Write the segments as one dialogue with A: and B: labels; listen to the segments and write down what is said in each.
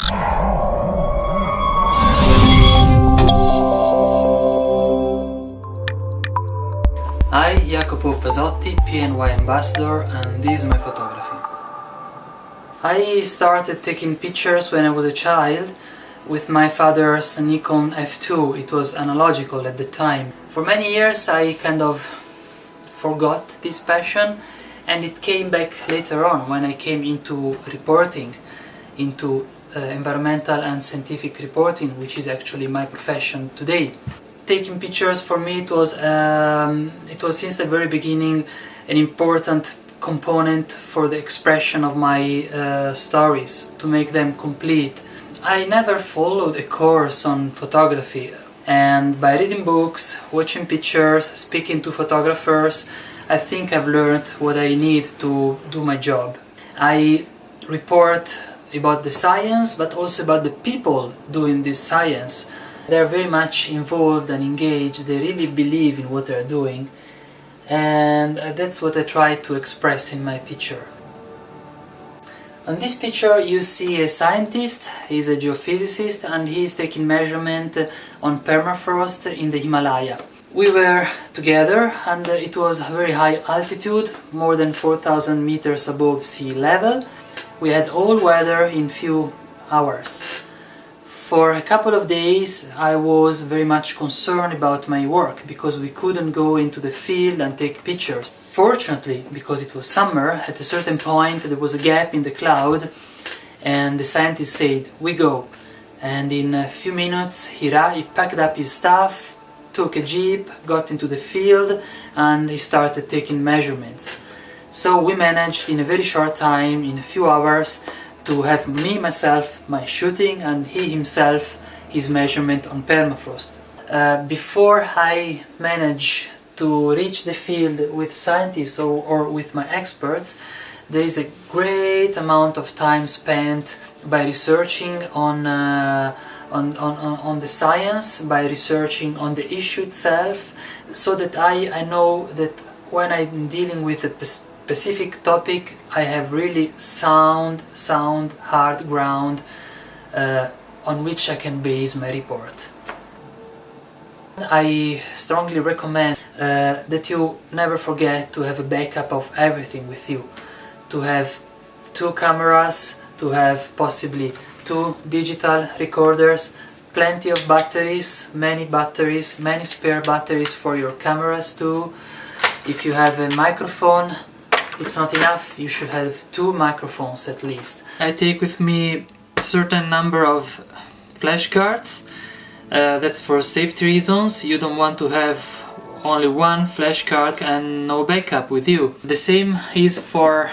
A: Hi, Jacopo Pasotti, PNY ambassador, and this is my photography. I started taking pictures when I was a child with my father's Nikon F2. It was analogical at the time. For many years I kind of forgot this passion, and it came back later on when I came into reporting, into environmental and scientific reporting, which is actually my profession today. Taking pictures for me, it was since the very beginning an important component for the expression of my stories, to make them complete. I never followed a course on photography, and by reading books, watching pictures, speaking to photographers, I think I've learned what I need to do my job. I report about the science, but also about the people doing this science. They're very much involved and engaged, they really believe in what they're doing, and that's what I try to express in my picture. On this picture you see a scientist, he's a geophysicist, and he's taking measurement on permafrost in the Himalaya. We were together, and it was a very high altitude, more than 4,000 meters above sea level. We had all weather in few hours. For a couple of days I was very much concerned about my work, because we couldn't go into the field and take pictures. Fortunately, because it was summer, at a certain point there was a gap in the cloud, and the scientist said, "We go." And in a few minutes he packed up his stuff, took a jeep, got into the field, and he started taking measurements. So we managed in a very short time, in a few hours, to have myself, my shooting, and he himself, his measurement on permafrost. Before I manage to reach the field with scientists or with my experts, there is a great amount of time spent by researching on the science, by researching on the issue itself, so that I know that when I'm dealing with a specific topic, I have really sound, hard ground on which I can base my report. I strongly recommend that you never forget to have a backup of everything with you, to have 2 cameras, to have possibly 2 digital recorders, plenty of batteries, many spare batteries for your cameras too. If you have a microphone, it's not enough, you should have 2 microphones at least. I take with me a certain number of flashcards. That's for safety reasons. You don't want to have only 1 flashcard and no backup with you. The same is for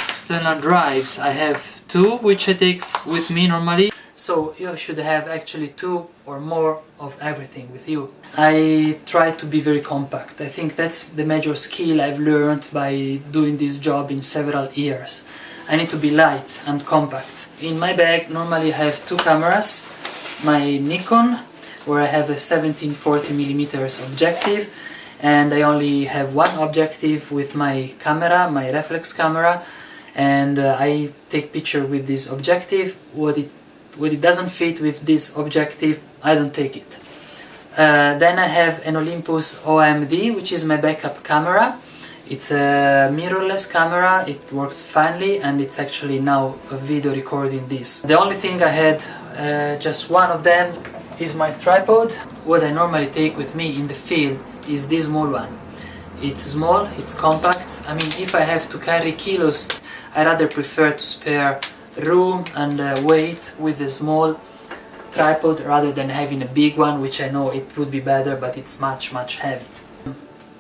A: external drives. I have 2 which I take with me normally. So you should have actually 2 or more of everything with you. I try to be very compact. I think that's the major skill I've learned by doing this job in several years. I need to be light and compact. In my bag normally I have 2 cameras. My Nikon, where I have a 1740mm objective, and I only have 1 objective with my camera, my reflex camera, and I take picture with this objective. What it doesn't fit with this objective, I don't take it. Then I have an Olympus OMD, which is my backup camera. It's a mirrorless camera, it works finely, and it's actually now a video recording this. The only thing I had, just 1 of them, is my tripod. What I normally take with me in the field is this small one. It's small, it's compact. I mean, if I have to carry kilos, I rather prefer to spare room and weight with a small tripod rather than having a big one, which I know it would be better, but it's much heavy.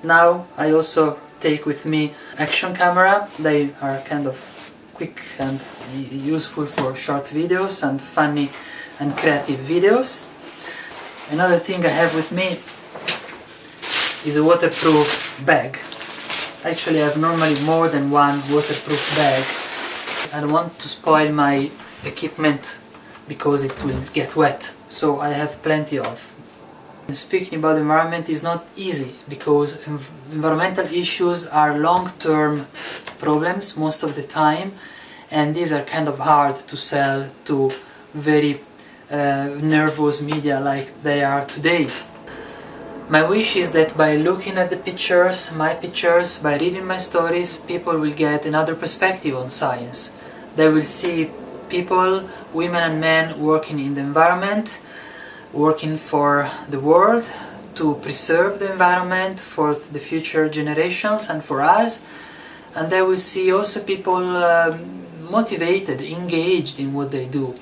A: Now I also take with me action camera. They are kind of quick and useful for short videos and funny and creative videos. Another thing I have with me is a waterproof bag. Actually I have normally more than 1 waterproof bag. I don't want to spoil my equipment because it will get wet, so I have plenty of. And speaking about the environment is not easy, because environmental issues are long-term problems most of the time, and these are kind of hard to sell to very nervous media like they are today. My wish is that by looking at the pictures, my pictures, by reading my stories, people will get another perspective on science. They will see people, women and men, working in the environment, working for the world, to preserve the environment for the future generations and for us. And they will see also people motivated, engaged in what they do.